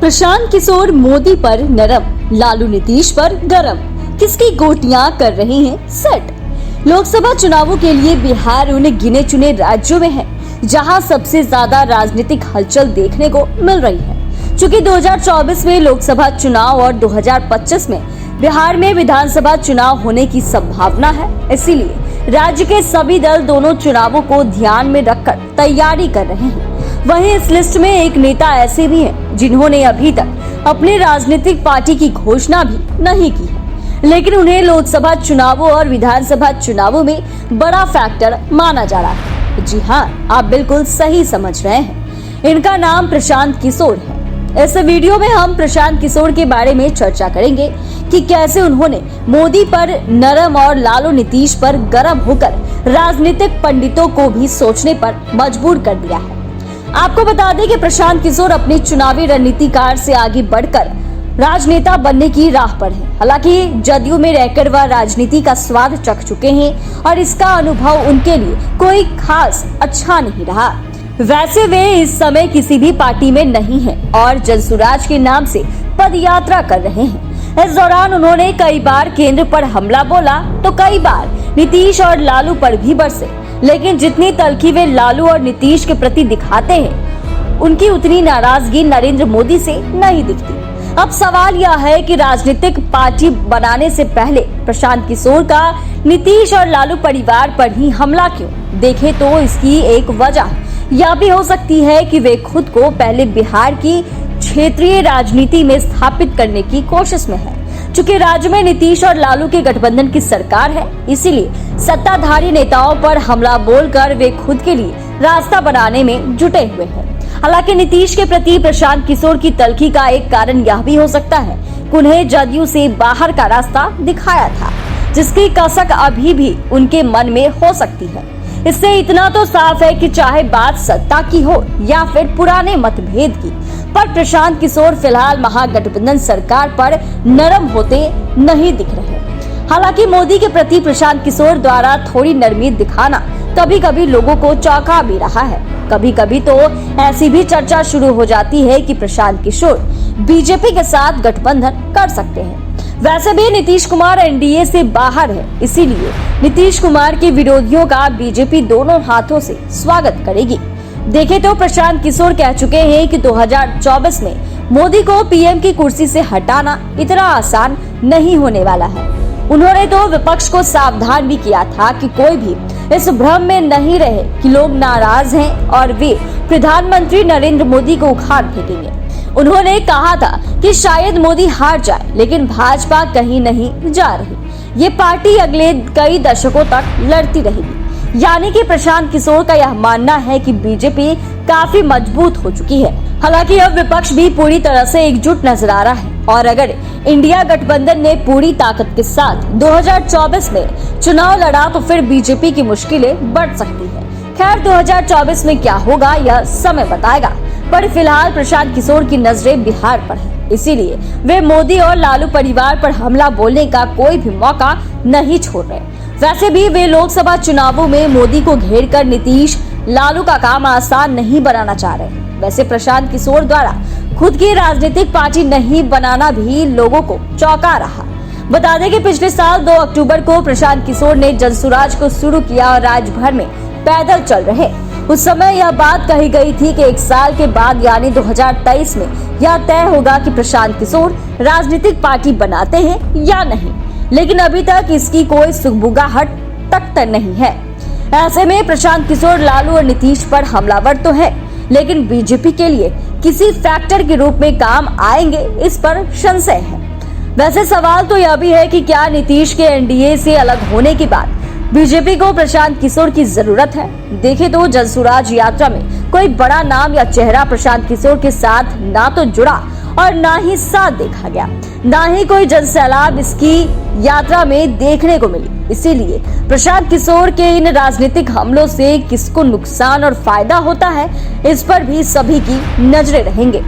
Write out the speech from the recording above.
प्रशांत किशोर मोदी पर नरम, लालू नीतीश पर गरम, किसकी गोटियां कर रहे हैं सेट। लोकसभा चुनावों के लिए बिहार उन गिने चुने राज्यों में है जहां सबसे ज्यादा राजनीतिक हलचल देखने को मिल रही है। चूंकि 2024 में लोकसभा चुनाव और 2025 में बिहार में विधानसभा चुनाव होने की संभावना है, इसीलिए राज्य के सभी दल दोनों चुनावों को ध्यान में रखकर तैयारी कर रहे हैं। वहीं इस लिस्ट में एक नेता ऐसे भी हैं जिन्होंने अभी तक अपनी राजनीतिक पार्टी की घोषणा भी नहीं की है, लेकिन उन्हें लोकसभा चुनावों और विधानसभा चुनावों में बड़ा फैक्टर माना जा रहा है। जी हाँ, आप बिल्कुल सही समझ रहे हैं, इनका नाम प्रशांत किशोर है। इस वीडियो में हम प्रशांत किशोर के बारे में चर्चा करेंगे कि कैसे उन्होंने मोदी पर नरम और लालू नीतीश पर गरम होकर राजनीतिक पंडितों को भी सोचने पर मजबूर कर दिया है। आपको बता दें कि प्रशांत किशोर अपनी चुनावी रणनीतिकार से आगे बढ़कर राजनेता बनने की राह पर है। हालांकि जदयू में रहकर वह राजनीति का स्वाद चख चुके हैं और इसका अनुभव उनके लिए कोई खास अच्छा नहीं रहा। वैसे वे इस समय किसी भी पार्टी में नहीं है और जनसुराज के नाम से पदयात्रा कर रहे हैं। इस दौरान उन्होंने कई बार केंद्र पर हमला बोला तो कई बार नीतीश और लालू पर भी बरसे, लेकिन जितनी तल्खी वे लालू और नीतीश के प्रति दिखाते हैं उनकी उतनी नाराजगी नरेंद्र मोदी से नहीं दिखती। अब सवाल यह है कि राजनीतिक पार्टी बनाने से पहले प्रशांत किशोर का नीतीश और लालू परिवार पर ही हमला क्यों? देखें तो इसकी एक वजह यह भी हो सकती है कि वे खुद को पहले बिहार की क्षेत्रीय राजनीति में स्थापित करने की कोशिश में है। चूंकि राज्य में नीतीश और लालू के गठबंधन की सरकार है, इसीलिए सत्ताधारी नेताओं पर हमला बोलकर वे खुद के लिए रास्ता बनाने में जुटे हुए हैं। हालांकि नीतीश के प्रति प्रशांत किशोर की तल्खी का एक कारण यह भी हो सकता है कि उन्हें जदयू से बाहर का रास्ता दिखाया था, जिसकी कसक अभी भी उनके मन में हो सकती है। इससे इतना तो साफ है कि चाहे बात सत्ता की हो या फिर पुराने मतभेद की, पर प्रशांत किशोर फिलहाल महागठबंधन सरकार पर नरम होते नहीं दिख रहे। हालांकि मोदी के प्रति प्रशांत किशोर द्वारा थोड़ी नरमी दिखाना कभी कभी लोगों को चौंका भी रहा है। कभी कभी तो ऐसी भी चर्चा शुरू हो जाती है कि प्रशांत किशोर बीजेपी के साथ गठबंधन कर सकते हैं। वैसे भी नीतीश कुमार एनडीए से बाहर है, इसीलिए नीतीश कुमार के विरोधियों का बीजेपी दोनों हाथों से स्वागत करेगी। देखें तो प्रशांत किशोर कह चुके हैं कि 2024 में मोदी को पीएम की कुर्सी से हटाना इतना आसान नहीं होने वाला है। उन्होंने तो विपक्ष को सावधान भी किया था कि कोई भी इस भ्रम में नहीं रहे कि लोग नाराज हैं और वे प्रधानमंत्री नरेंद्र मोदी को उखाड़ फेंकेंगे। उन्होंने कहा था कि शायद मोदी हार जाए, लेकिन भाजपा कहीं नहीं जा रही। ये पार्टी अगले कई दशकों तक लड़ती रहेगी। यानी कि प्रशांत किशोर का यह मानना है कि बीजेपी काफी मजबूत हो चुकी है। हालांकि अब विपक्ष भी पूरी तरह से एकजुट नजर आ रहा है और अगर इंडिया गठबंधन ने पूरी ताकत के साथ 2024 में चुनाव लड़ा तो फिर बीजेपी की मुश्किलें बढ़ सकती है। खैर 2024 में क्या होगा यह समय बताएगा, पर फिलहाल प्रशांत किशोर की नजरें बिहार पर है, इसीलिए वे मोदी और लालू परिवार पर हमला बोलने का कोई भी मौका नहीं छोड़ रहे। वैसे भी वे लोकसभा चुनावों में मोदी को घेरकर नीतीश लालू का काम आसान नहीं बनाना चाह रहे। वैसे प्रशांत किशोर द्वारा खुद की राजनीतिक पार्टी नहीं बनाना भी लोगों को चौंका रहा। बता दें कि पिछले साल 2 अक्टूबर को प्रशांत किशोर ने जनसुराज को शुरू किया और राज्य भर में पैदल चल रहे। उस समय यह बात कही गई थी कि 1 साल के बाद यानी 2023 में यह तय होगा कि प्रशांत किशोर राजनीतिक पार्टी बनाते हैं या नहीं, लेकिन अभी तक इसकी कोई सुगबुगाहट तक नहीं है। ऐसे में प्रशांत किशोर लालू और नीतीश पर हमलावर तो है, लेकिन बीजेपी के लिए किसी फैक्टर के रूप में काम आएंगे, इस पर संशय है। वैसे सवाल तो यह भी है कि क्या नीतीश के एनडीए से अलग होने के बाद बीजेपी को प्रशांत किशोर की जरूरत है? देखें तो जनसुराज यात्रा में कोई बड़ा नाम या चेहरा प्रशांत किशोर के साथ ना तो जुड़ा और ना ही साथ देखा गया, ना ही कोई जनसैलाब इसकी यात्रा में देखने को मिली। इसीलिए प्रशांत किशोर के इन राजनीतिक हमलों से किसको नुकसान और फायदा होता है, इस पर भी सभी की नजरें रहेंगे।